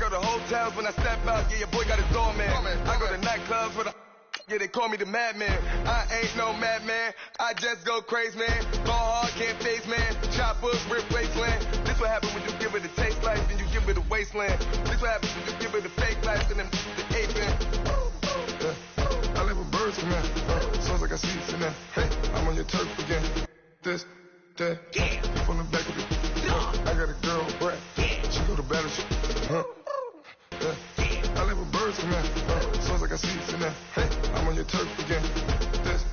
go to hotels when I step out, yeah, your boy got his doorman. I go to nightclubs with a, yeah, they call me the madman. I ain't no madman, I just go crazy, man. Ball hard, can't face, man. Choppers, rip wasteland. This what happens when you give it a taste life, then you give it a wasteland. This what happens when you give it a fake life, and then the ape in. I live with birds from there. Sounds like I see it in there. Hey, I'm on your turf again. This, that, from the back of the. I got a girl, Brad. She go to battleship. I live with birds from there. Sounds like I see it in there. Hey, I'm on your turf again. This,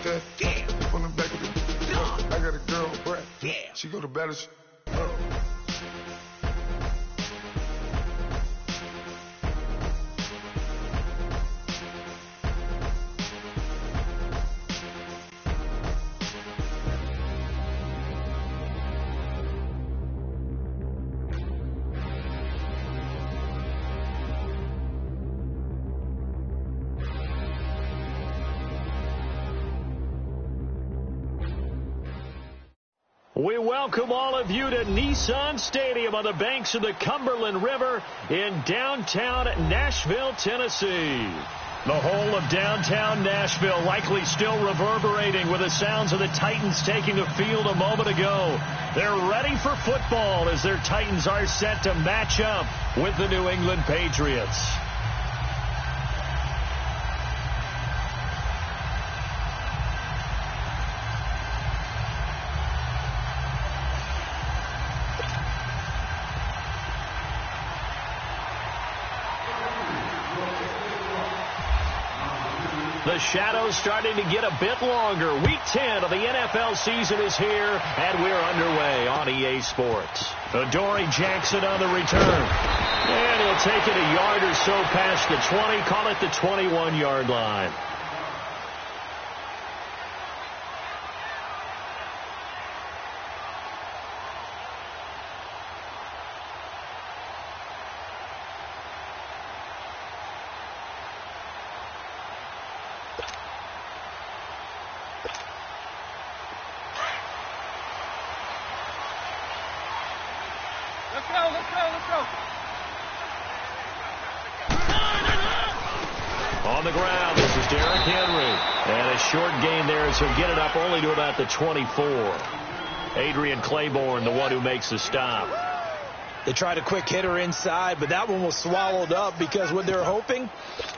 that, from the back of the. I got a girl, Brad. She go to battleship. We welcome all of you to Nissan Stadium on the banks of the Cumberland River in downtown Nashville, Tennessee. The whole of downtown Nashville likely still reverberating with the sounds of the Titans taking the field a moment ago. They're ready for football as their Titans are set to match up with the New England Patriots. The shadow's starting to get a bit longer. Week 10 of the NFL season is here, and we're underway on EA Sports. Adoree Jackson on the return. And he'll take it a yard or so past the 20, call it the 21-yard line. On the ground, this is Derrick Henry. And a short gain there as he'll get it up only to about the 24. Adrian Claiborne, the one who makes the stop. They tried a quick hitter inside, but that one was swallowed up because what they're hoping,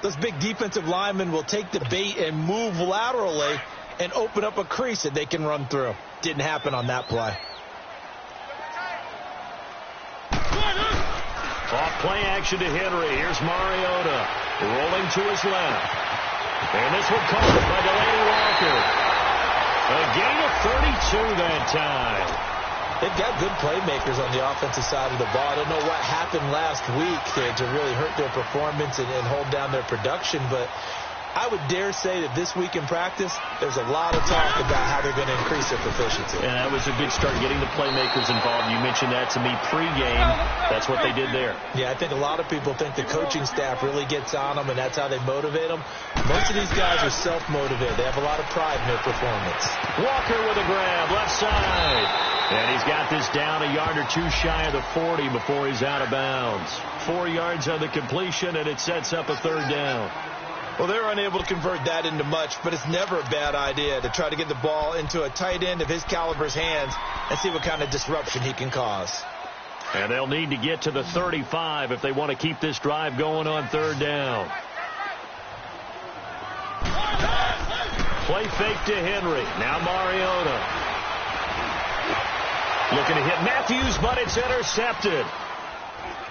those big defensive linemen will take the bait and move laterally and open up a crease that they can run through. Didn't happen on that play. Off play action to Henry. Here's Mariota rolling to his left. And this one caught by Delanie Walker. A gain of 32 that time. They've got good playmakers on the offensive side of the ball. I don't know what happened last week to really hurt their performance and hold down their production, but I would dare say that this week in practice, there's a lot of talk about how they're going to increase their proficiency. And that was a good start, getting the playmakers involved. You mentioned that to me pregame. That's what they did there. Yeah, I think a lot of people think the coaching staff really gets on them, and that's how they motivate them. Most of these guys are self-motivated. They have a lot of pride in their performance. Walker with a grab, left side. And he's got this down a yard or two shy of the 40 before he's out of bounds. 4 yards on the completion, and it sets up a third down. Well, they're unable to convert that into much, but it's never a bad idea to try to get the ball into a tight end of his caliber's hands and see what kind of disruption he can cause. And they'll need to get to the 35 if they want to keep this drive going on third down. Play fake to Henry. Now Mariota. Looking to hit Matthews, but it's intercepted.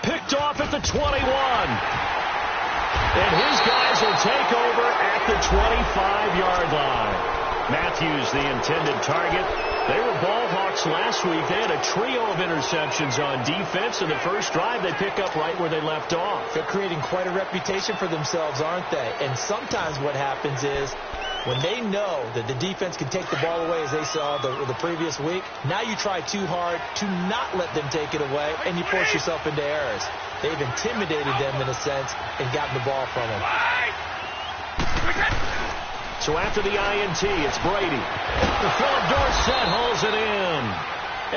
Picked off at the 21. And his guys will take over at the 25-yard line. Matthews, the intended target. They were ball hawks last week. They had a trio of interceptions on defense. In the first drive, they pick up right where they left off. They're creating quite a reputation for themselves, aren't they? And sometimes what happens is when they know that the defense can take the ball away, as they saw the previous week, now you try too hard to not let them take it away, and you force yourself into errors. They've intimidated them in a sense and gotten the ball from them. So after the INT, it's Brady. The Philip Dorsett holds it in.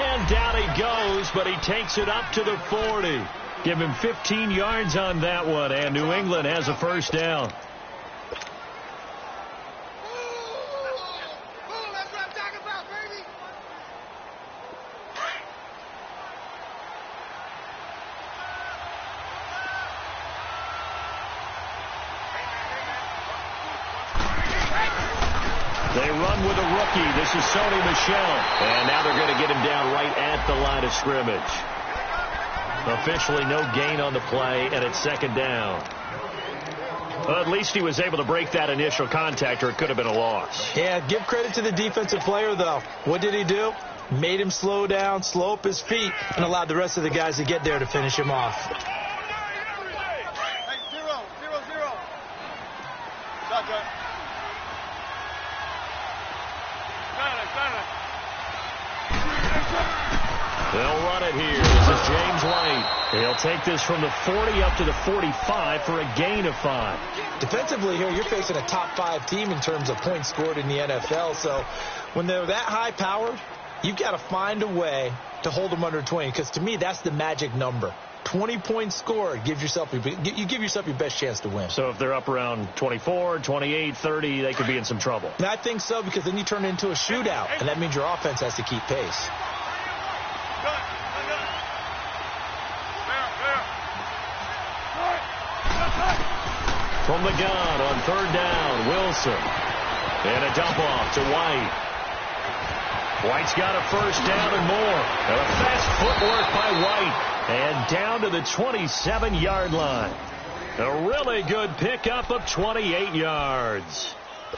And down he goes, but he takes it up to the 40. Give him 15 yards on that one, and New England has a first down. They run with a rookie. This is Sony Michel. And now they're going to get him down right at the line of scrimmage. Officially no gain on the play, and it's second down. Well, at least he was able to break that initial contact, or it could have been a loss. Yeah, give credit to the defensive player, though. What did he do? Made him slow down, slow up his feet, and allowed the rest of the guys to get there to finish him off. They'll run it here. This is James White. He'll take this from the 40 up to the 45 for a gain of 5. Defensively here, you're facing a top 5 team in terms of points scored in the NFL. So when they're that high powered, you've got to find a way to hold them under 20. Because to me, that's the magic number. 20 points scored, you give yourself your best chance to win. So if they're up around 24, 28, 30, they could be in some trouble. And I think so, because then you turn it into a shootout, and that means your offense has to keep pace. From the gun on third down, Wilson. And a dump off to White. White's got a first down and more. And a fast footwork by White. And down to the 27-yard line. A really good pickup of 28 yards.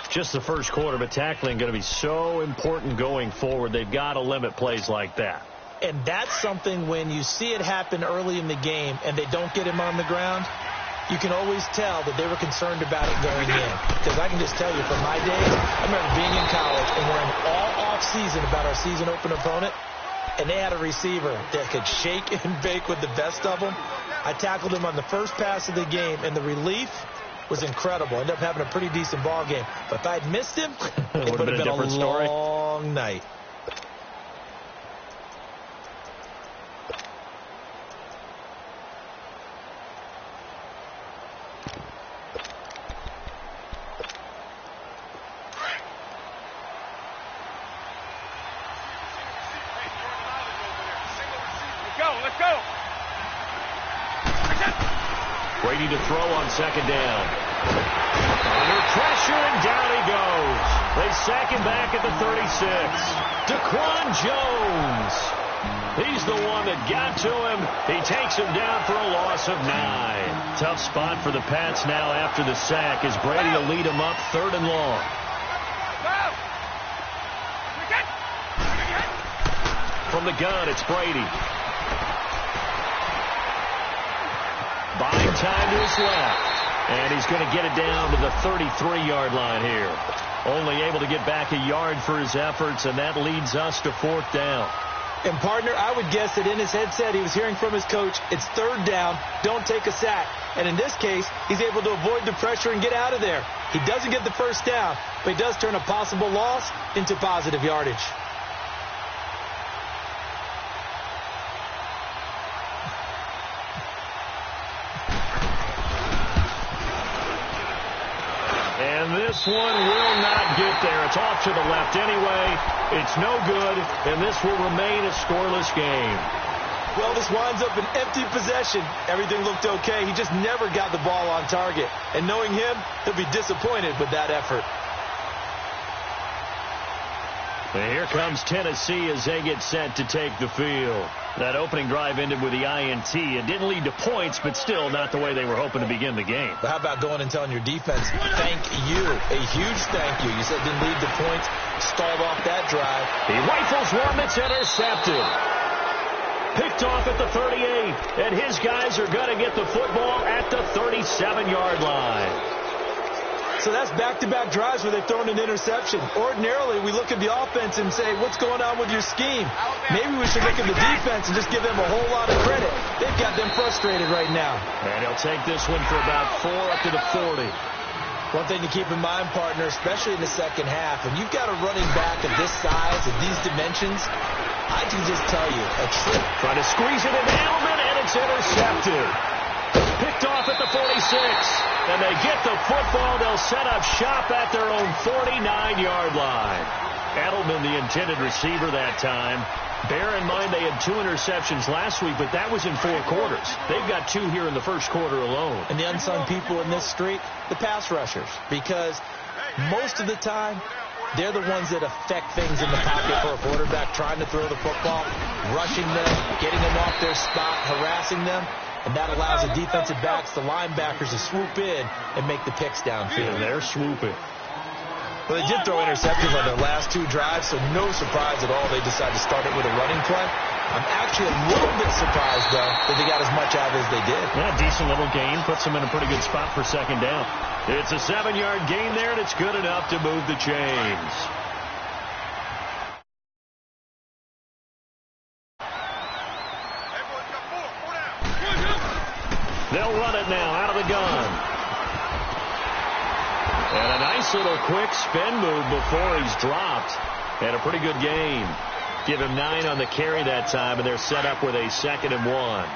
Just the first quarter, but tackling going to be so important going forward. They've got to limit plays like that. And that's something when you see it happen early in the game and they don't get him on the ground, you can always tell that they were concerned about it going in. Because I can just tell you from my days, I remember being in college and worrying all off-season about our season open opponent, and they had a receiver that could shake and bake with the best of them. I tackled him on the first pass of the game, and the relief was incredible. Ended up having a pretty decent ball game. But if I'd missed him, it would have been a long night. Brady to throw on second down. Under pressure, and down he goes. They sack him back at the 36. Daquan Jones. He's the one that got to him. He takes him down for a loss of 9. Tough spot for the Pats now after the sack as Brady will lead him up third and long. From the gun, it's Brady. Buying time to his left. And he's going to get it down to the 33-yard line here. Only able to get back a yard for his efforts, and that leads us to fourth down. And, partner, I would guess that in his headset he was hearing from his coach, it's third down, don't take a sack. And in this case, he's able to avoid the pressure and get out of there. He doesn't get the first down, but he does turn a possible loss into positive yardage. And this one will not get there. It's off to the left anyway. It's no good, and this will remain a scoreless game. Well, this winds up an empty possession. Everything looked okay. He just never got the ball on target. And knowing him, he'll be disappointed with that effort. And here comes Tennessee as they get set to take the field. That opening drive ended with the INT. It didn't lead to points, but still not the way they were hoping to begin the game. But how about going and telling your defense, thank you, a huge thank you. You said it didn't lead to points, stalled off that drive. He rifles one that's intercepted. Picked off at the 38, and his guys are going to get the football at the 37-yard line. So that's back-to-back drives where they've thrown an interception. Ordinarily, we look at the offense and say, what's going on with your scheme? Maybe we should look at the defense and just give them a whole lot of credit. They've got them frustrated right now. And he'll take this one for about 4 up to the 40. One thing to keep in mind, partner, especially in the second half, when you've got a running back of this size, of these dimensions, I can just tell you, a trip. Trying to squeeze it into Edelman, and it's intercepted. Picked off at the 46. And they get the football. They'll set up shop at their own 49-yard line. Edelman, the intended receiver that time. Bear in mind they had 2 interceptions last week, but that was in 4 quarters. They've got 2 here in the first quarter alone. And the unsung people in this streak, the pass rushers, because most of the time, they're the ones that affect things in the pocket for a quarterback, trying to throw the football, rushing them, getting them off their spot, harassing them, and that allows the defensive backs, the linebackers, to swoop in and make the picks downfield. And they're swooping. Well, they did throw interceptions on their last 2 drives, so no surprise at all they decided to start it with a running play. I'm actually a little bit surprised, though, that they got as much out as they did. Yeah, decent little gain. Puts them in a pretty good spot for second down. It's a 7-yard gain there, and it's good enough to move the chains. They'll run it now out of the gun. And a nice little quick spin move before he's dropped. And a pretty good gain. Give him 9 on the carry that time, and they're set up with a 2nd and 1.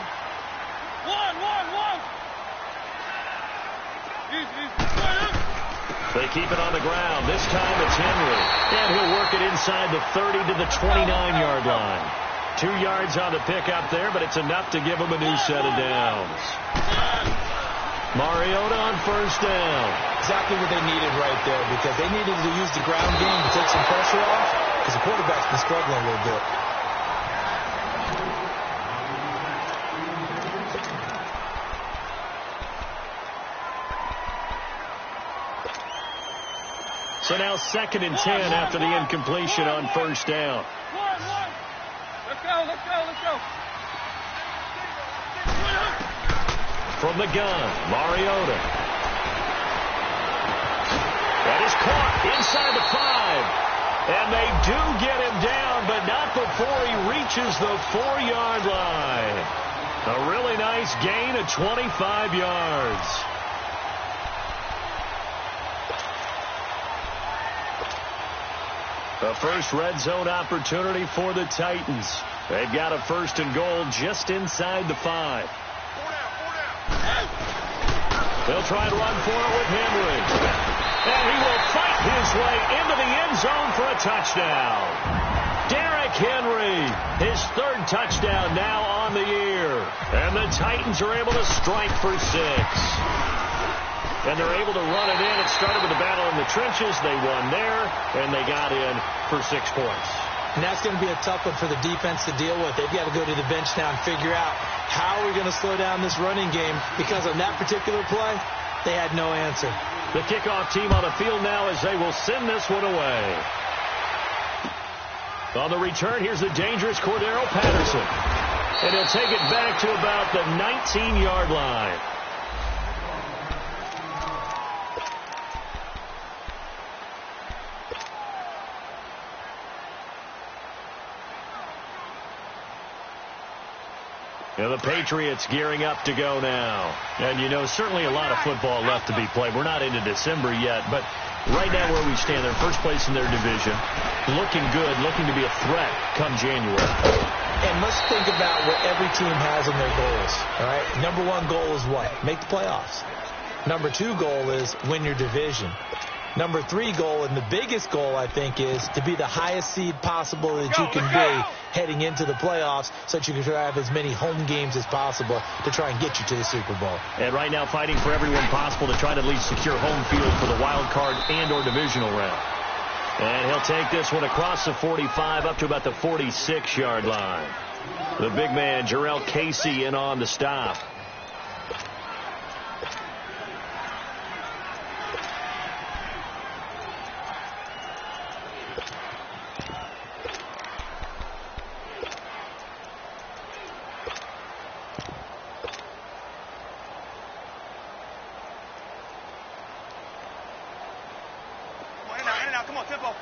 They keep it on the ground. This time it's Henry. And he'll work it inside the 30 to the 29-yard line. 2 yards on the pickup there, but it's enough to give him a new set of downs. Mariota on first down. Exactly what they needed right there, because they needed to use the ground game to take some pressure off, because the quarterback's been struggling a little bit. So now 2nd and 10 after the incompletion on first down. Let's go. From the gun, Mariota. That is caught inside the 5. And they do get him down, but not before he reaches the 4-yard line. A really nice gain of 25 yards. The first red zone opportunity for the Titans. They've got a 1st and goal just inside the 5. They'll try and run for it with Henry. And he will fight his way into the end zone for a touchdown. Derrick Henry, his 3rd touchdown now on the year. And the Titans are able to strike for 6. And they're able to run it in. It started with a battle in the trenches. They won there, and they got in for 6 points. And that's going to be a tough one for the defense to deal with. They've got to go to the bench now and figure out how are we going to slow down this running game, because on that particular play, they had no answer. The kickoff team on the field now as they will send this one away. On the return, here's the dangerous Cordero Patterson. And he'll take it back to about the 19-yard line. Now the Patriots gearing up to go now. And, you know, certainly a lot of football left to be played. We're not into December yet, but right now where we stand, they're first place in their division. Looking good, looking to be a threat come January. And let's think about what every team has in their goals. All right, number 1 goal is what? Make the playoffs. Number 2 goal is win your division. Number 3 goal, and the biggest goal, I think, is to be the highest seed possible that you can be heading into the playoffs, so that you can have as many home games as possible to try and get you to the Super Bowl. And right now fighting for everyone possible to try to at least secure home field for the wild card and or divisional round. And he'll take this one across the 45 up to about the 46-yard line. The big man, Jarrell Casey, in on the stop. Come on, tempo.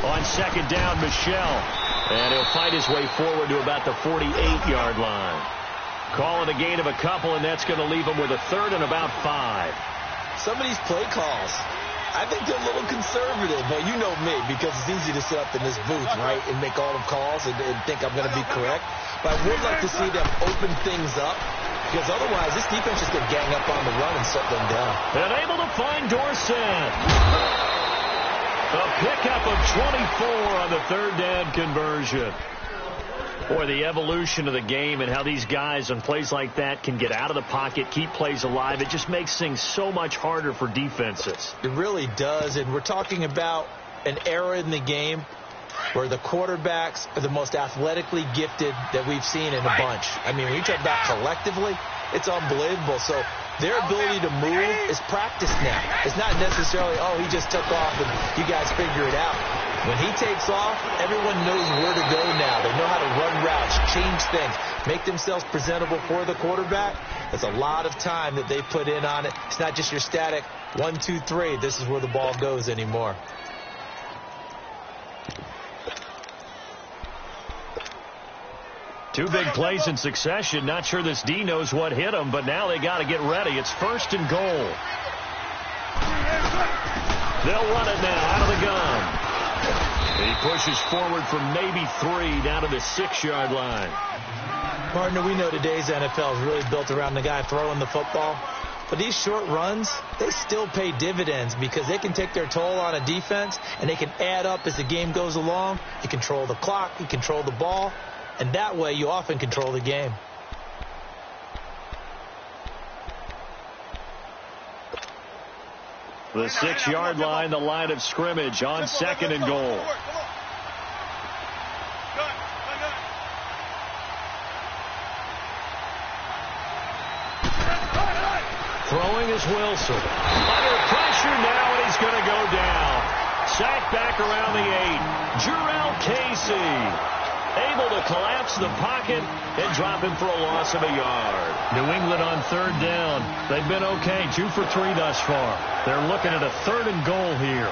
On on second down, Michelle. And he'll fight his way forward to about the 48-yard line. Call it a gain of a couple, and that's going to leave him with a third and about 5. Some of these play calls, I think they're a little conservative. Well, you know me, because it's easy to sit up in this booth, right, and make all the calls and think I'm going to be correct. But I would like to see them open things up, because otherwise this defense is going to gang up on the run and shut them down. And able to find Dorsett. A pickup of 24 on the third down conversion. Boy, the evolution of the game and how these guys on plays like that can get out of the pocket, keep plays alive, it just makes things so much harder for defenses. It really does, and we're talking about an era in the game where the quarterbacks are the most athletically gifted that we've seen in a bunch. I mean, when you talk about collectively, it's unbelievable. So their ability to move is practiced now. It's not necessarily, oh, he just took off and you guys figure it out. When he takes off, everyone knows where to go now. They know how to run routes, change things, make themselves presentable for the quarterback. There's a lot of time that they put in on it. It's not just your static 1, 2, 3. This is where the ball goes anymore. Two big plays in succession. Not sure this D knows what hit him, but now they got to get ready. It's 1st and goal. They'll run it now out of the gun. He pushes forward from maybe 3 down to the 6-yard line. Partner, we know today's NFL is really built around the guy throwing the football. But these short runs, they still pay dividends because they can take their toll on a defense, and they can add up as the game goes along. You control the clock, you control the ball, and that way you often control the game. The 6-yard line, the line of scrimmage on 2nd and goal. Throwing is Wilson. Under pressure now, and he's going to go down. Sacked back around the 8. Jurrell Casey able to collapse the pocket and drop him for a loss of a yard. New England on 3rd down. They've been okay, 2 for 3 thus far. They're looking at a 3rd and goal here.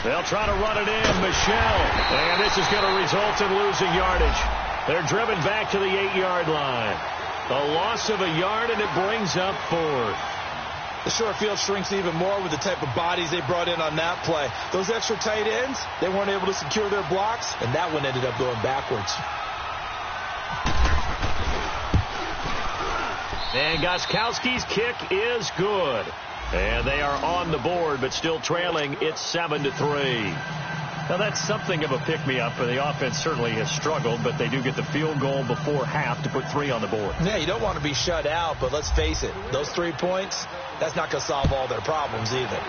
They'll try to run it in. Michelle. And this is going to result in losing yardage. They're driven back to the 8-yard line. A loss of a yard, and it brings up 4th. The short field shrinks even more with the type of bodies they brought in on that play. Those extra tight ends, they weren't able to secure their blocks, and that one ended up going backwards. And Gostkowski's kick is good. And they are on the board, but still trailing. It's 7-3. Now, that's something of a pick-me-up, and the offense certainly has struggled, but they do get the field goal before half to put 3 on the board. Yeah, you don't want to be shut out, but let's face it, those 3 points, that's not going to solve all their problems either.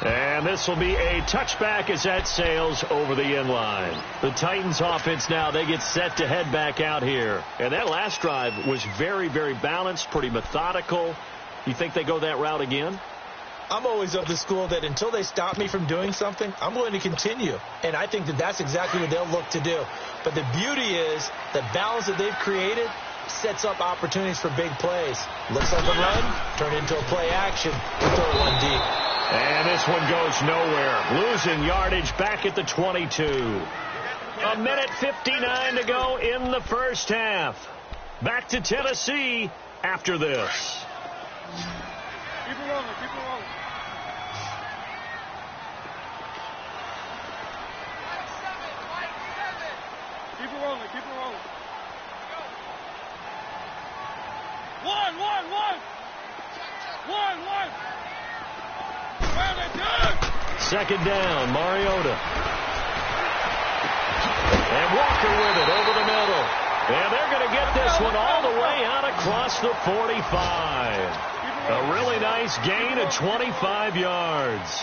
And this will be a touchback as that sails over the end line. The Titans offense now, they get set to head back out here. And that last drive was very, very balanced, pretty methodical. You think they go that route again? I'm always of the school that until they stop me from doing something, I'm going to continue. And I think that that's exactly what they'll look to do. But the beauty is the balance that they've created sets up opportunities for big plays. Looks like a run, turn into a play action, throw one deep. And this one goes nowhere. Losing yardage back at the 22. 1:59 to go in the first half. Back to Tennessee after this. Keep it rolling, keep it rolling. Keep it rolling, keep it rolling. 1, 1, 1. 1, 1. Second down, Mariota. And Walker with it over the middle. And they're going to get this one all the way out across the 45. A really nice gain of 25 yards.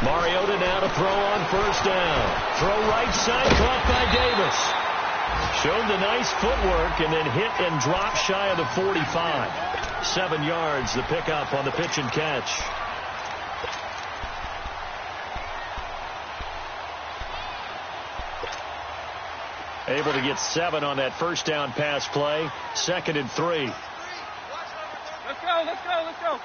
Mariota now to throw on first down. Throw right side, caught by Davis. Showed the nice footwork and then hit and drop shy of the 45. 7 yards, the pickup on the pitch and catch. Able to get 7 on that first down pass play. 2nd and 3. Let's go, let's go, let's go.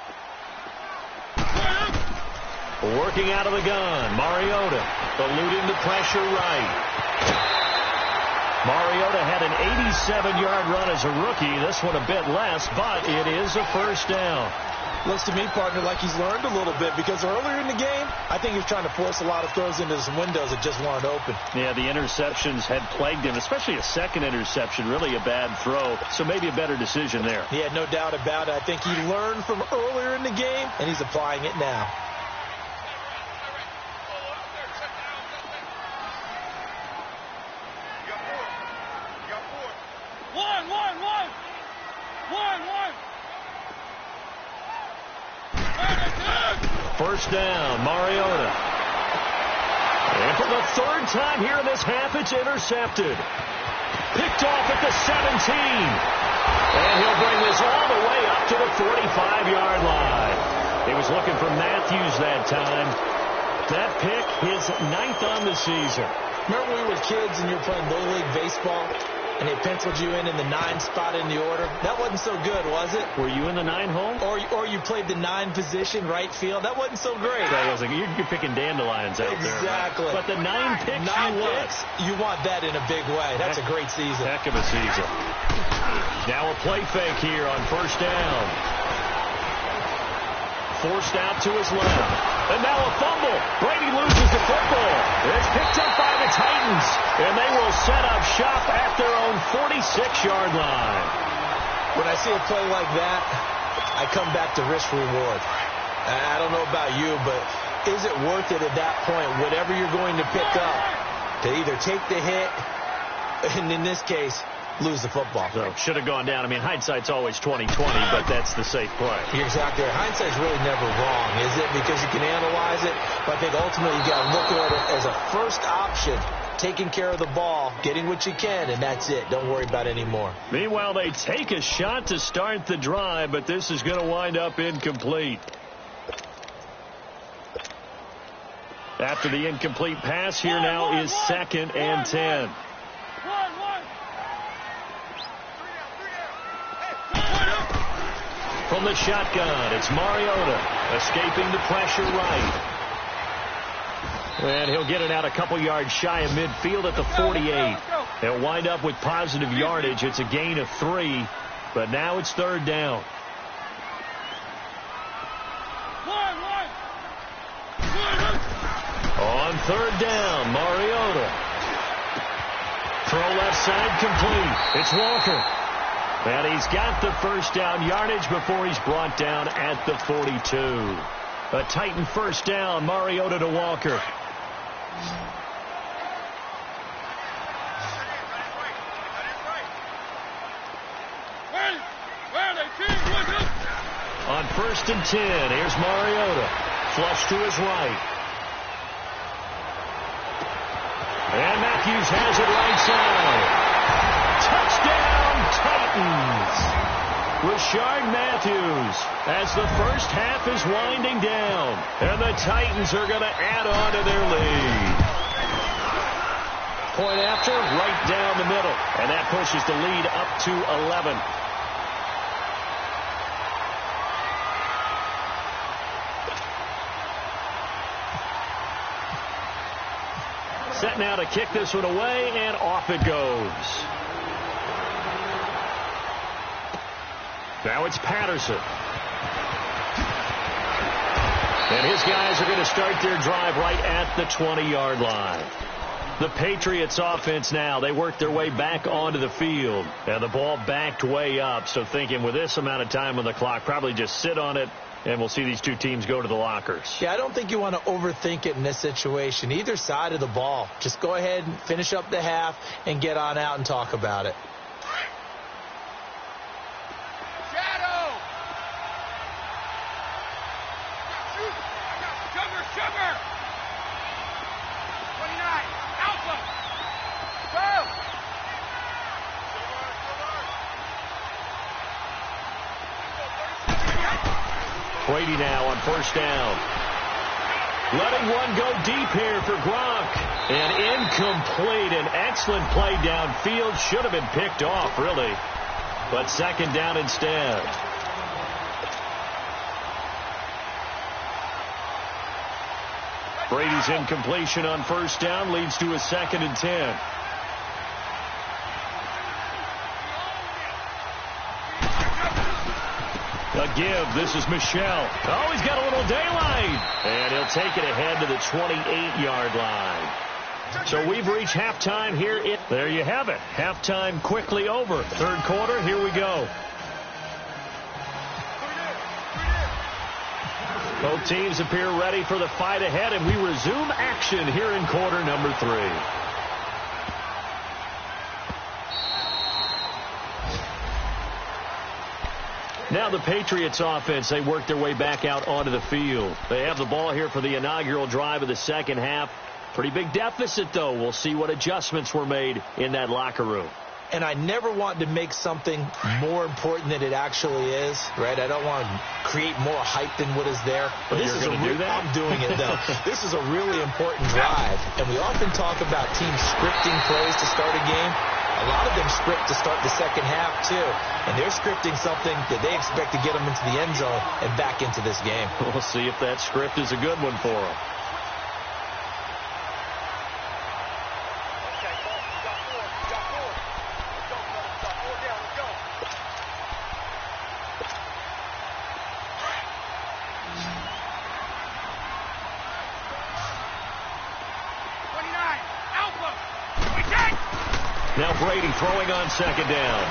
Working out of the gun. Mariota eluding the pressure right. Mariota had an 87-yard run as a rookie. This one a bit less, but it is a first down. Looks to me, partner, like he's learned a little bit because earlier in the game, I think he was trying to force a lot of throws into some windows that just weren't open. Yeah, the interceptions had plagued him, especially a second interception, really a bad throw. So maybe a better decision there. He had no doubt about it. I think he learned from earlier in the game, and he's applying it now. First down, Mariota. And for the 3rd time here in this half, it's intercepted. Picked off at the 17. And he'll bring this all the way up to the 45-yard line. He was looking for Matthews that time. That pick, his 9th on the season. Remember when we were kids and you were playing Little League Baseball? And they penciled you in the 9 spot in the order. That wasn't so good, was it? Were you in the 9 hole? Or you played the 9 position, right field. That wasn't so great. That was you're picking dandelions out there. Exactly. Right? But the 9 picks you want that in a big way. That's a great season. Heck of a season. Now a play fake here on first down. Forced out to his left. And now a fumble. Brady loses the football. It's picked up by the Titans. And they will set up shop at their own 46-yard line. When I see a play like that, I come back to risk reward. I don't know about you, but is it worth it at that point, whatever you're going to pick up, to either take the hit, and in this case, lose the football? So should have gone down. I mean, hindsight's always 20/20, but that's the safe play. You're exactly right. Hindsight's really never wrong, is it? Because you can analyze it, but I think ultimately you got to look at it as a first option, taking care of the ball, getting what you can, and that's it. Don't worry about any more. Meanwhile, they take a shot to start the drive, but this is going to wind up incomplete. After the incomplete pass, here now is 2nd and 10. From the shotgun, it's Mariota escaping the pressure right. And he'll get it out a couple yards shy of midfield at the 48. They'll wind up with positive yardage. It's a gain of 3, but now it's 3rd down. On 3rd down, Mariota. Throw left side complete. It's Walker. And he's got the first down yardage before he's brought down at the 42. A Titan first down, Mariota to Walker. On 1st and 10, here's Mariota. Flush to his right. And Matthews has it right side. Touchdown, Titans. Rashard Matthews as the first half is winding down. And the Titans are going to add on to their lead. Point after, right down the middle. And that pushes the lead up to 11. Set now to kick this one away, and off it goes. Now it's Patterson. And his guys are going to start their drive right at the 20-yard line. The Patriots offense now, they work their way back onto the field. And the ball backed way up, so thinking with this amount of time on the clock, probably just sit on it, and we'll see these two teams go to the lockers. Yeah, I don't think you want to overthink it in this situation. Either side of the ball. Just go ahead and finish up the half and get on out and talk about it. Shadow! Sugar! 29! Alpha! Go! Brady now on first down. Letting one go deep here for Gronk. And incomplete. An excellent play downfield. Should have been picked off, really. But second down instead. Brady's incompletion on first down leads to a 2nd and 10. A give. This is Michel. Oh, he's got a little daylight. And he'll take it ahead to the 28-yard line. So we've reached halftime here. There you have it. Halftime quickly over. Third quarter, here we go. Both teams appear ready for the fight ahead, and we resume action here in quarter number 3. Now the Patriots offense, they work their way back out onto the field. They have the ball here for the inaugural drive of the second half. Pretty big deficit, though. We'll see what adjustments were made in that locker room. And I never want to make something more important than it actually is, right? I don't want to create more hype than what is there. But this is do that? I'm doing it, though. This is a really important drive. And we often talk about teams scripting plays to start a game. A lot of them script to start the second half, too. And they're scripting something that they expect to get them into the end zone and back into this game. We'll see if that script is a good one for them. Now Brady throwing on second down.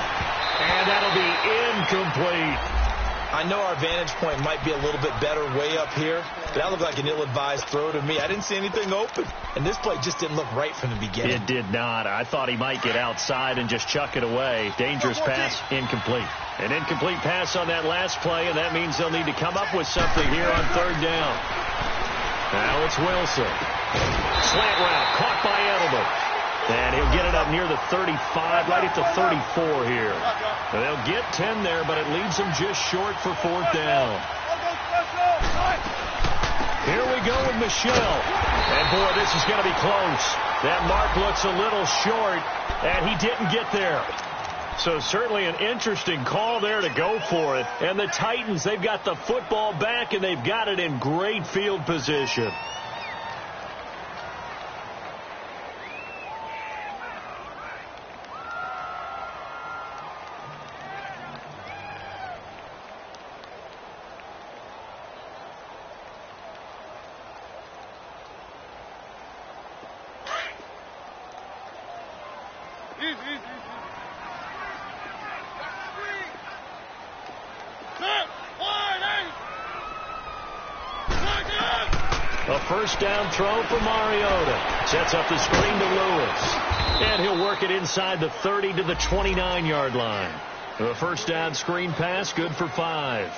And that'll be incomplete. I know our vantage point might be a little bit better way up here, but that looked like an ill-advised throw to me. I didn't see anything open. And this play just didn't look right from the beginning. It did not. I thought he might get outside and just chuck it away. Dangerous pass, incomplete. An incomplete pass on that last play, and that means they'll need to come up with something here on third down. Now it's Wilson. Slant route, caught by Edelman. And he'll get it up near the 35, right at the 34 here. And they'll get 10 there, but it leaves them just short for fourth down. Here we go with Michel. And, boy, this is going to be close. That mark looks a little short, and he didn't get there. So certainly an interesting call there to go for it. And the Titans, they've got the football back, and they've got it in great field position. A first down throw for Mariota. Sets up the screen to Lewis. And he'll work it inside the 30 to the 29-yard line. A first down screen pass, good for 5.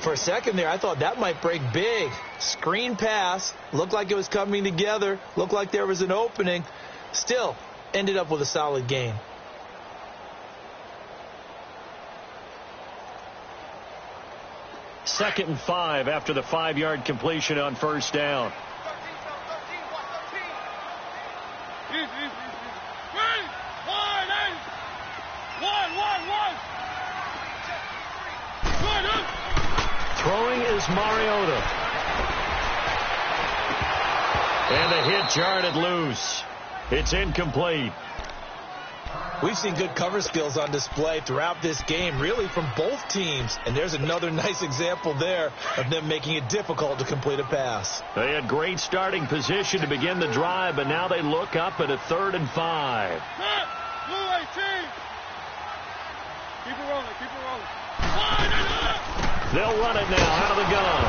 For a second there, I thought that might break big. Screen pass. Looked like it was coming together. Looked like there was an opening. Still, ended up with a solid gain. Second and 5 after the 5-yard completion on first down. Throwing is Mariota. And the hit jarred loose. It's incomplete. We've seen good cover skills on display throughout this game, really from both teams. And there's another nice example there of them making it difficult to complete a pass. They had great starting position to begin the drive, but now they look up at a 3rd and 5. Keep it rolling, keep it rolling. They'll run it now out of the gun.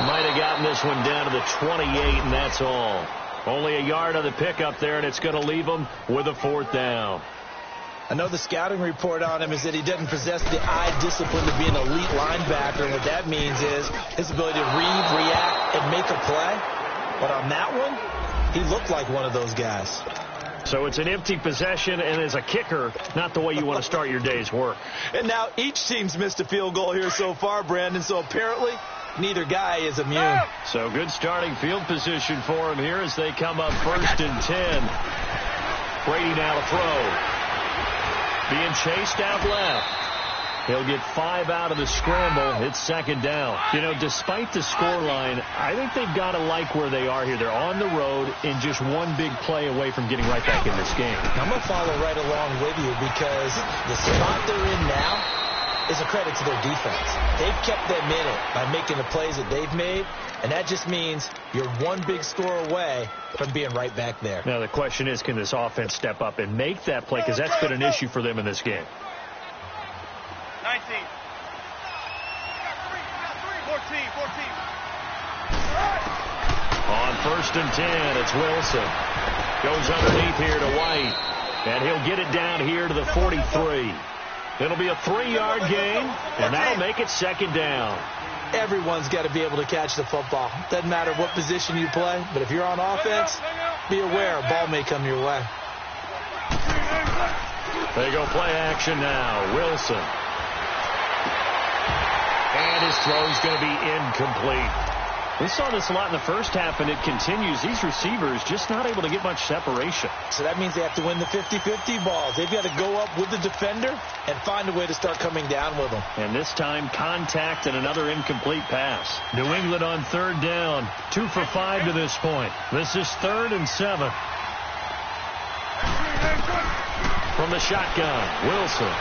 Might have gotten this one down to the 28, and that's all. Only a yard on the pickup there, and it's going to leave them with a 4th down. I know the scouting report on him is that he doesn't possess the eye discipline to be an elite linebacker. And what that means is his ability to read, react, and make a play. But on that one, he looked like one of those guys. So it's an empty possession, and as a kicker, not the way you want to start your day's work. And now each team's missed a field goal here so far, Brandon. So apparently Neither guy is immune. So good starting field position for him here as they come up 1st and 10. Brady now to throw. Being chased out left. He'll get 5 out of the scramble. It's 2nd down. You know, despite the scoreline, I think they've got to like where they are here. They're on the road and just one big play away from getting right back in this game. I'm going to follow right along with you because the spot they're in now is a credit to their defense. They've kept them in it by making the plays that they've made, and that just means you're one big score away from being right back there. Now, the question is, can this offense step up and make that play? Because that's been an issue for them in this game. 19. 14. On 1st and 10, it's Wilson. Goes underneath here to White. And he'll get it down here to the 43. It'll be a 3-yard gain, and that'll make it 2nd down. Everyone's got to be able to catch the football. Doesn't matter what position you play, but if you're on offense, be aware a ball may come your way. They go play action now. Wilson. And his throw's going to be incomplete. We saw this a lot in the first half, and it continues. These receivers just not able to get much separation. So that means they have to win the 50-50 balls. They've got to go up with the defender and find a way to start coming down with them. And this time, contact and another incomplete pass. New England on 3rd down. 2 for 5 to this point. This is 3rd and 7. From the shotgun, Wilson.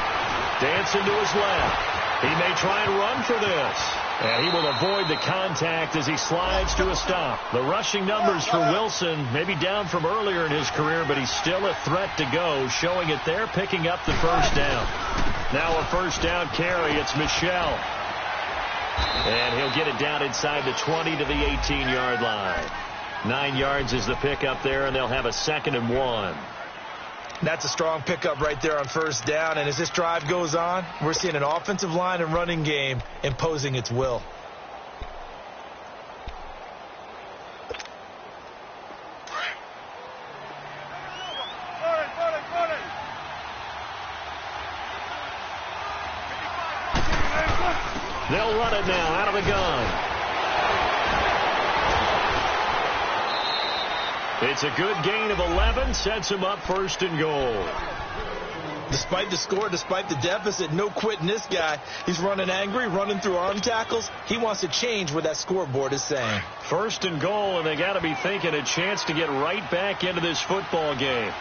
Dancing to his left. He may try and run for this. And he will avoid the contact as he slides to a stop. The rushing numbers for Wilson may be down from earlier in his career, but he's still a threat to go, showing it there, picking up the 1st down. Now a 1st down carry. It's Michel. And he'll get it down inside the 20 to the 18-yard line. 9 yards is the pickup there, and they'll have a 2nd and 1. That's a strong pickup right there on 1st down. And as this drive goes on, we're seeing an offensive line and running game imposing its will. They'll run it now out of the gun. It's a good gain of 11, sets him up 1st and goal. Despite the score, despite the deficit, no quitting this guy. He's running angry, running through arm tackles. He wants to change what that scoreboard is saying. 1st and goal, and they got to be thinking a chance to get right back into this football game.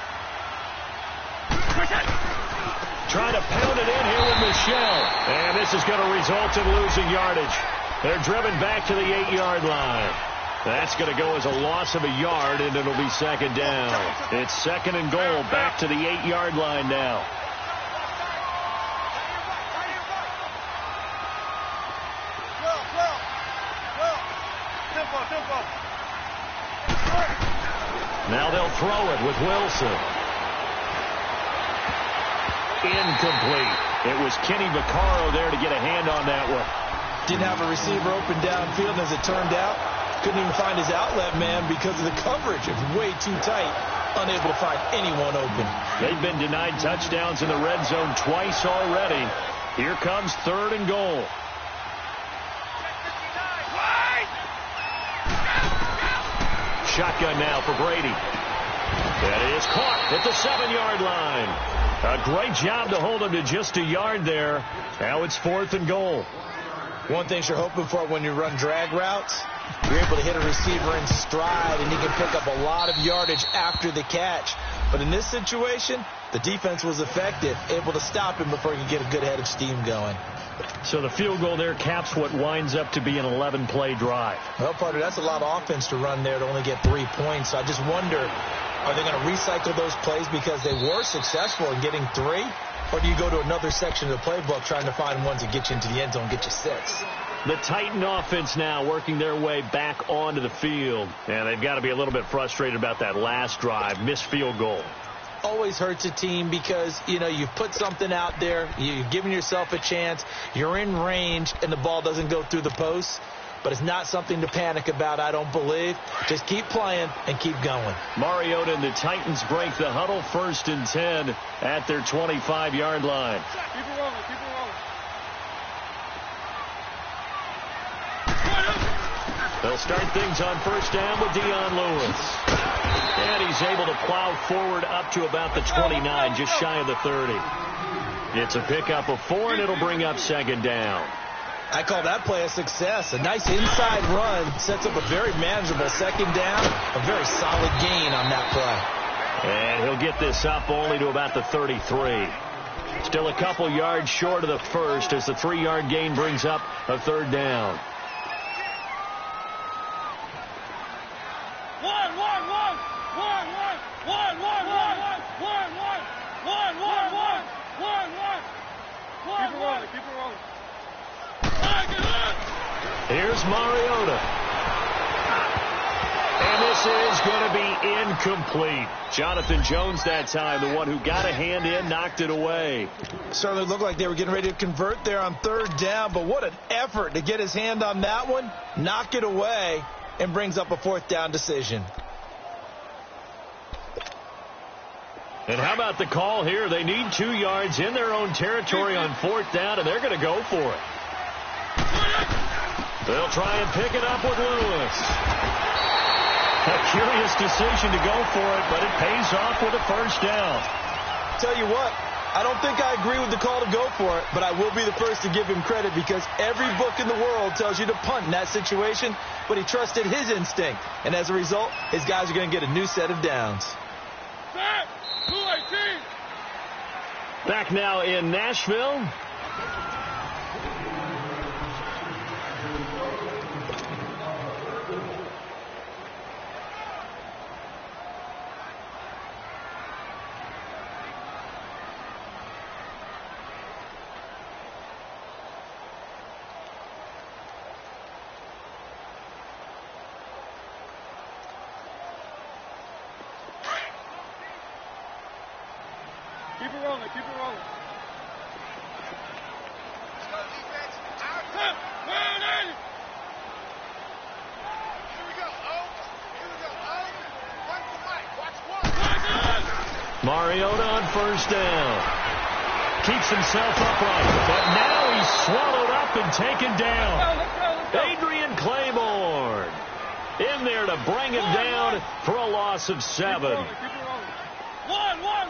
Trying to pound it in here with Michel. And this is going to result in losing yardage. They're driven back to the 8-yard line. That's going to go as a loss of a yard, and it'll be 2nd down. It's 2nd and goal, back to the 8-yard line now. Now they'll throw it with Wilson. Incomplete. It was Kenny Vaccaro there to get a hand on that one. Didn't have a receiver open downfield, and as it turned out, couldn't even find his outlet man because of the coverage. It was way too tight, unable to find anyone open. They've been denied touchdowns in the red zone twice already. Here comes 3rd and goal. Shotgun now for Brady. That is caught at the 7-yard line. A great job to hold him to just a yard there. Now it's 4th and goal. One thing you're hoping for when you run drag routes, you're able to hit a receiver in stride, and he can pick up a lot of yardage after the catch. But in this situation, the defense was effective, able to stop him before he could get a good head of steam going. So the field goal there caps what winds up to be an 11-play drive. Well, partner, that's a lot of offense to run there to only get 3 points. So I just wonder, are they going to recycle those plays because they were successful in getting 3? Or do you go to another section of the playbook trying to find ones that get you into the end zone, get you 6? The Titan offense now working their way back onto the field. And they've got to be a little bit frustrated about that last drive, missed field goal. Always hurts a team because, you know, you've put something out there, you've given yourself a chance, you're in range, and the ball doesn't go through the post. But it's not something to panic about, I don't believe. Just keep playing and keep going. Mariota and the Titans break the huddle, 1st and 10 at their 25-yard line. Keep it rolling, keep it rolling. They'll start things on first down with Dion Lewis. And he's able to plow forward up to about the 29, just shy of the 30. It's a pickup of 4, and it'll bring up second down. I call that play a success. A nice inside run sets up a very manageable second down. A very solid gain on that play. And he'll get this up only to about the 33. Still a couple yards short of the first as the 3-yard gain brings up a third down. Here's Mariota. And this is going to be incomplete. Jonathan Jones that time, the one who got a hand in, knocked it away. Certainly looked like they were getting ready to convert there on third down, but what an effort to get his hand on that one, knock it away, and brings up a fourth down decision. And how about the call here? They need 2 yards in their own territory on fourth down, and they're going to go for it. They'll try and pick it up with Lewis. A curious decision to go for it, but it pays off with a first down. Tell you what, I don't think I agree with the call to go for it, but I will be the first to give him credit because every book in the world tells you to punt in that situation, but he trusted his instinct, and as a result, his guys are going to get a new set of downs. Back now in Nashville. Keep it rolling, keep it rolling. Let's go, defense. Out. Where it is? Here we go. Here we go. One for Mike. Watch one. Mariota on first down. Keeps himself upright, but now he's swallowed up and taken down. Let's go. Adrian Claiborne in there to bring him down for a loss of 7. Keep it rolling. One. One.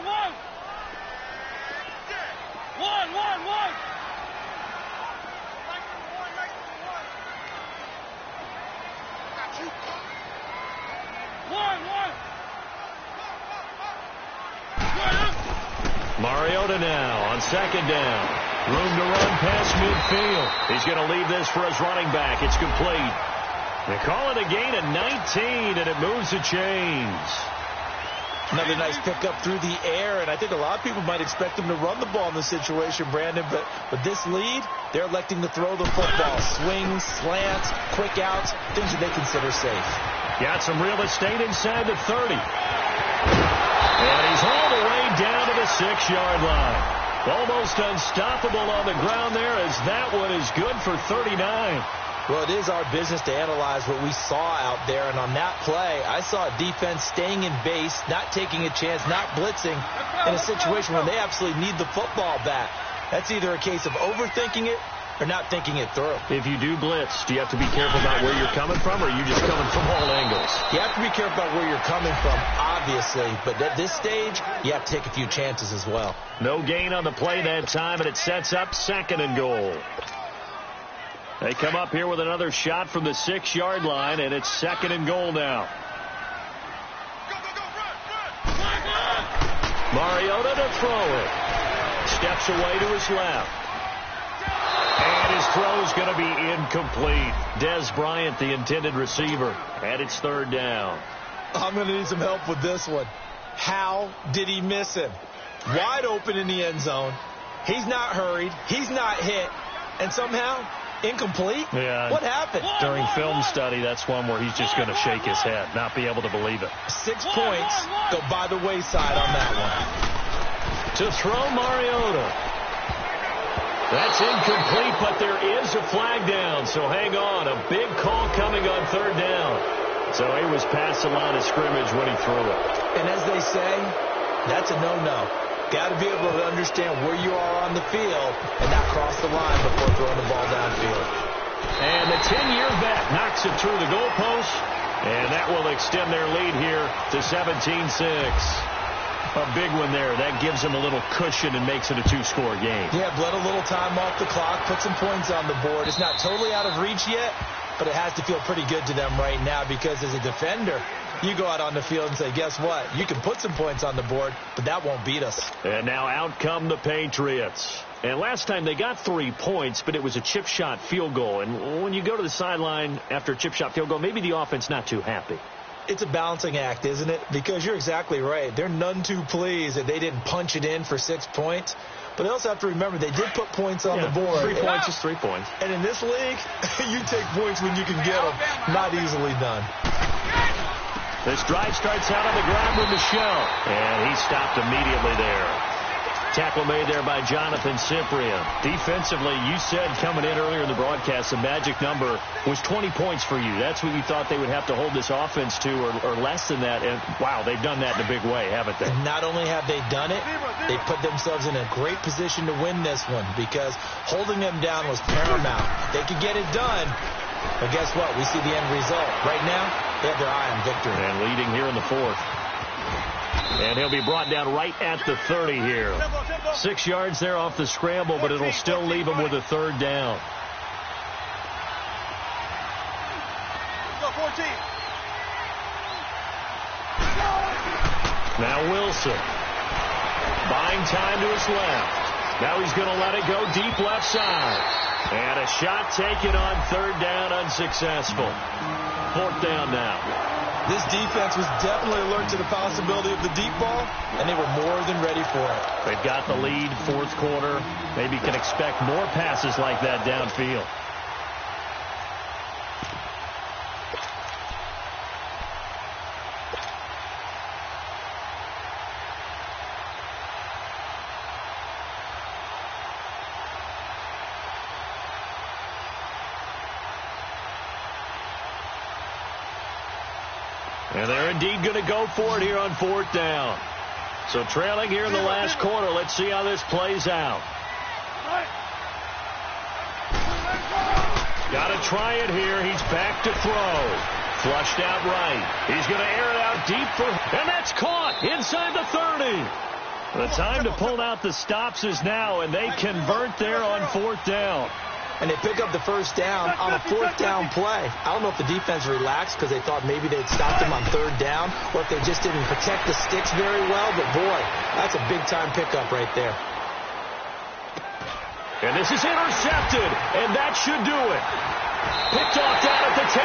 Mariota now on second down. Room to run past midfield. He's going to leave this for his running back. It's complete. They call it a gain of 19, and it moves the chains. Another nice pickup through the air, and I think a lot of people might expect him to run the ball in this situation, Brandon, but with this lead, they're electing to throw the football. Swings, slants, quick outs, things that they consider safe. Got some real estate inside the 30. And he's all the way down to the 6-yard line. Almost unstoppable on the ground there as that one is good for 39. Well, it is our business to analyze what we saw out there, and on that play, I saw a defense staying in base, not taking a chance, not blitzing in a situation where they absolutely need the football back. That's either a case of overthinking it or not thinking it through. If you do blitz, do you have to be careful about where you're coming from, or are you just coming from all angles? You have to be careful about where you're coming from, obviously, but at this stage, you have to take a few chances as well. No gain on the play that time, and it sets up second and goal. They come up here with another shot from the 6-yard line, and it's second and goal now. Mariota to throw it. Steps away to his left. And his throw is going to be incomplete. Dez Bryant, the intended receiver, and it's third down. I'm going to need some help with this one. How did he miss him? Wide open in the end zone. He's not hurried. He's not hit. And somehow, incomplete? Yeah. What happened? During film study, that's one where he's just going to shake his head, not be able to believe it. 6 points go by the wayside on that one. To throw Mariota. That's incomplete, but there is a flag down, so hang on. A big call coming on third down. So he was past the line of scrimmage when he threw it. And as they say, that's a no-no. Got to be able to understand where you are on the field and not cross the line before throwing the ball downfield. And the 10-year vet knocks it through the goalpost, and that will extend their lead here to 17-6. A big one there. That gives them a little cushion and makes it a two-score game. Yeah, bled a little time off the clock, put some points on the board. It's not totally out of reach yet, but it has to feel pretty good to them right now because as a defender, you go out on the field and say, guess what? You can put some points on the board, but that won't beat us. And now out come the Patriots. And last time they got 3 points, but it was a chip shot field goal. And when you go to the sideline after a chip shot field goal, maybe the offense not too happy. It's a balancing act, isn't it? Because you're exactly right. They're none too pleased that they didn't punch it in for 6 points. But they also have to remember they did put points on the board. 3 points is 3 points. And in this league, you take points when you can get them. Not easily done. This drive starts out on the ground with Michel. And he stopped immediately there. Tackle made there by Jonathan Cyprien. Defensively, you said coming in earlier in the broadcast, the magic number was 20 points for you. That's what you thought they would have to hold this offense to or less than that. And, wow, they've done that in a big way, haven't they? And not only have they done it, they put themselves in a great position to win this one because holding them down was paramount. They could get it done, but guess what? We see the end result. Right now, they have their eye on victory. And leading here in the fourth. And he'll be brought down right at the 30 here. 6 yards there off the scramble, but it'll still leave him with a third down. Now Wilson. Buying time to his left. Now he's going to let it go deep left side. And a shot taken on third down, unsuccessful. Fourth down now. This defense was definitely alert to the possibility of the deep ball, and they were more than ready for it. They've got the lead, fourth quarter. Maybe can expect more passes like that downfield. And they're indeed going to go for it here on fourth down. So trailing here in the last quarter. Let's see how this plays out. Got to try it here. He's back to throw. Flushed out right. He's going to air it out deep for, and that's caught inside the 30. The time to pull out the stops is now, and they convert there on fourth down. And they pick up the first down on a fourth down play. I don't know if the defense relaxed because they thought maybe they'd stopped them on third down or if they just didn't protect the sticks very well. But, boy, that's a big-time pickup right there. And this is intercepted, and that should do it. Picked off down at the 10.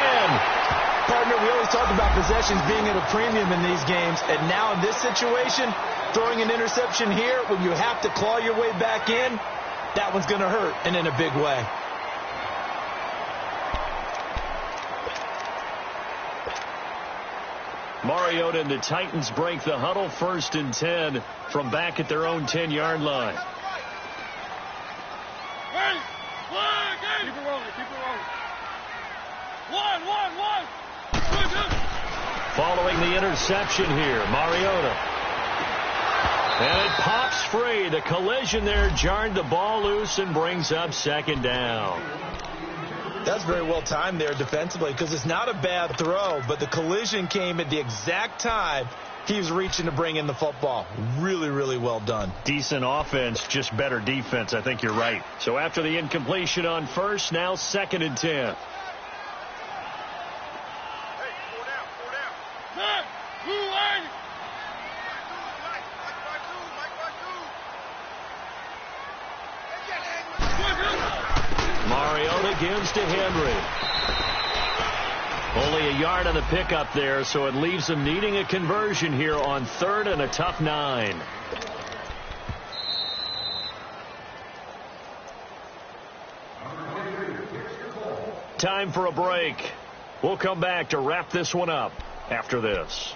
Partner, we always talk about possessions being at a premium in these games. And now in this situation, throwing an interception here when you have to claw your way back in, that one's going to hurt, and in a big way. Mariota and the Titans break the huddle, 1st and 10 from back at their own 10-yard line. Keep it rolling, keep it rolling. One. Following the interception here, Mariota. And it pops free. The collision there jarred the ball loose and brings up second down. That's very well timed there defensively because it's not a bad throw, but the collision came at the exact time he was reaching to bring in the football. Really, really well done. Decent offense, just better defense. I think you're right. So after the incompletion on first, now 2nd and 10. Mariota gives to Henry. Only a yard on the pickup there, so it leaves them needing a conversion here on 3rd and a tough 9. Time for a break. We'll come back to wrap this one up after this.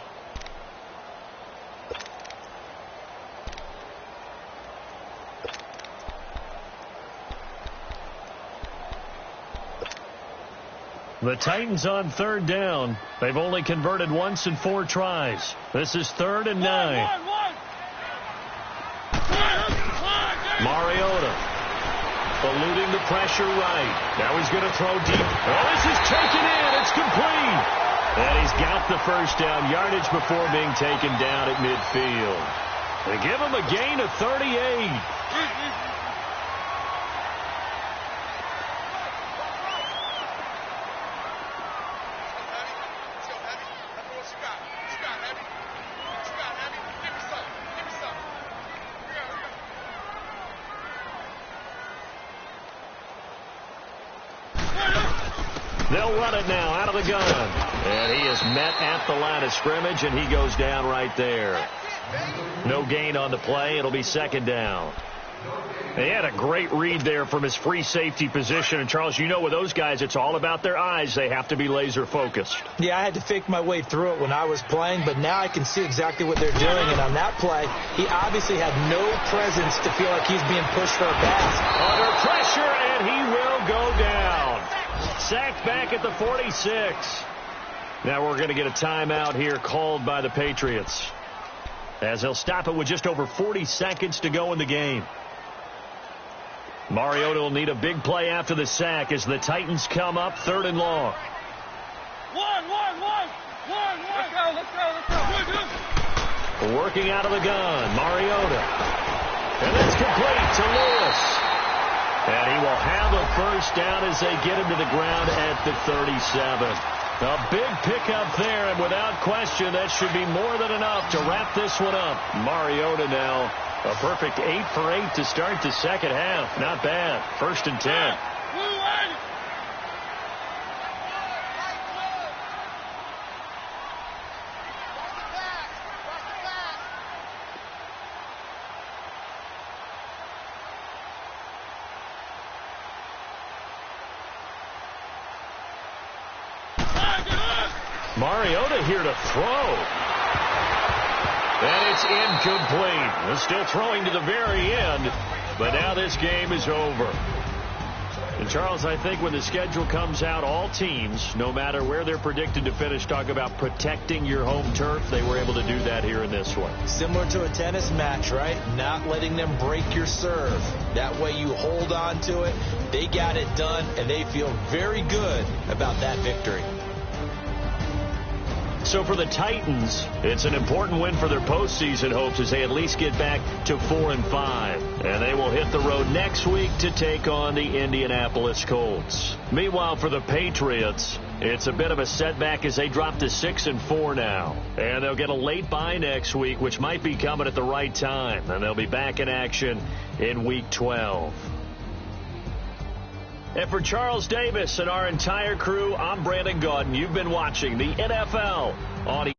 The Titans on 3rd down. They've only converted once in 4 tries. This is 3rd and 9. Mariota eluding the pressure right. Now he's going to throw deep. Oh, this is taken in. It's complete. And he's got the first down yardage before being taken down at midfield. They give him a gain of 38. They'll run it now out of the gun. And he is met at the line of scrimmage, and he goes down right there. No gain on the play. It'll be second down. They had a great read there from his free safety position. And, Charles, you know with those guys, it's all about their eyes. They have to be laser focused. Yeah, I had to fake my way through it when I was playing, but now I can see exactly what they're doing. And on that play, he obviously had no presence to feel like he's being pushed for a pass. Under pressure, and he will go down. Sacked back at the 46. Now we're going to get a timeout here called by the Patriots, as they'll stop it with just over 40 seconds to go in the game. Mariota will need a big play after the sack as the Titans come up 3rd and long. Let's go. Working out of the gun, Mariota. And that's complete to Lewis. And he will have a first down as they get him to the ground at the 37. A big pickup there, and without question, that should be more than enough to wrap this one up. Mariota now, a perfect 8 for 8 to start the second half. Not bad. 1st and 10. Mariota here to throw. And it's incomplete. They're still throwing to the very end, but now this game is over. And, Charles, I think when the schedule comes out, all teams, no matter where they're predicted to finish, talk about protecting your home turf. They were able to do that here in this one. Similar to a tennis match, right? Not letting them break your serve. That way you hold on to it. They got it done, and they feel very good about that victory. So for the Titans, it's an important win for their postseason hopes as they at least get back to 4-5. And they will hit the road next week to take on the Indianapolis Colts. Meanwhile, for the Patriots, it's a bit of a setback as they drop to 6-4 now. And they'll get a late bye next week, which might be coming at the right time. And they'll be back in action in Week 12. And for Charles Davis and our entire crew, I'm Brandon Gaudin. You've been watching the NFL on